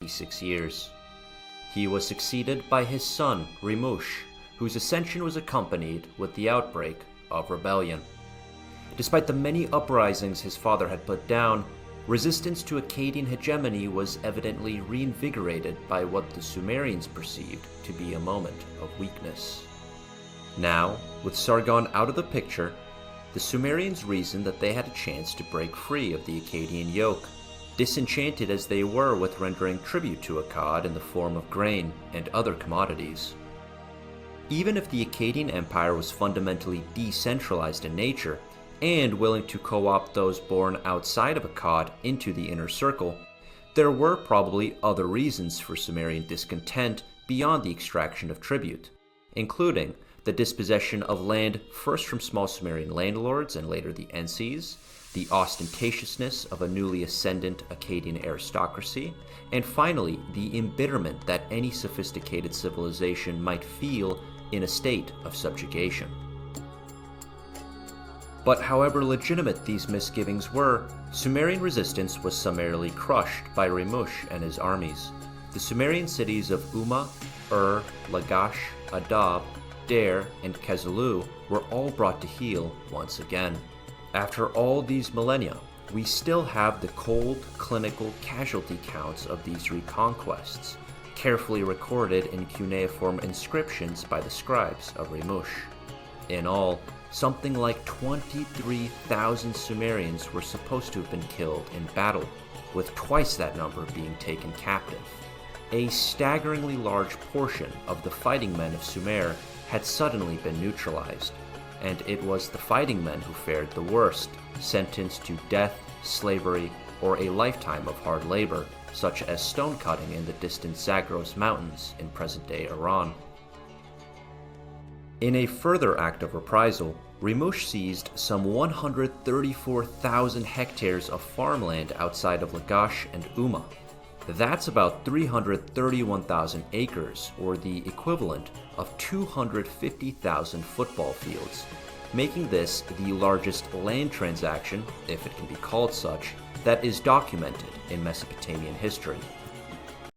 6 years. He was succeeded by his son, Rimush, whose ascension was accompanied with the outbreak of rebellion. Despite the many uprisings his father had put down, resistance to Akkadian hegemony was evidently reinvigorated by what the Sumerians perceived to be a moment of weakness. Now, with Sargon out of the picture, the Sumerians reasoned that they had a chance to break free of the Akkadian yoke, disenchanted as they were with rendering tribute to Akkad in the form of grain and other commodities. Even if the Akkadian Empire was fundamentally decentralized in nature, and willing to co-opt those born outside of Akkad into the inner circle, there were probably other reasons for Sumerian discontent beyond the extraction of tribute, including the dispossession of land first from small Sumerian landlords and later the Enses, the ostentatiousness of a newly ascendant Akkadian aristocracy, and finally the embitterment that any sophisticated civilization might feel in a state of subjugation. But however legitimate these misgivings were, Sumerian resistance was summarily crushed by Rimush and his armies. The Sumerian cities of Umma, Lagash, Adab, Dare, and Kezulu were all brought to heel once again. After all these millennia, we still have the cold, clinical casualty counts of these reconquests, carefully recorded in cuneiform inscriptions by the scribes of Rimush. In all, something like 23,000 Sumerians were supposed to have been killed in battle, with twice that number being taken captive. A staggeringly large portion of the fighting men of Sumer had suddenly been neutralized, and it was the fighting men who fared the worst, sentenced to death, slavery, or a lifetime of hard labor, such as stone cutting in the distant Zagros Mountains in present-day Iran. In a further act of reprisal, Rimush seized some 134,000 hectares of farmland outside of Lagash and Umma. That's about 331,000 acres, or the equivalent of 250,000 football fields, making this the largest land transaction, if it can be called such, that is documented in Mesopotamian history.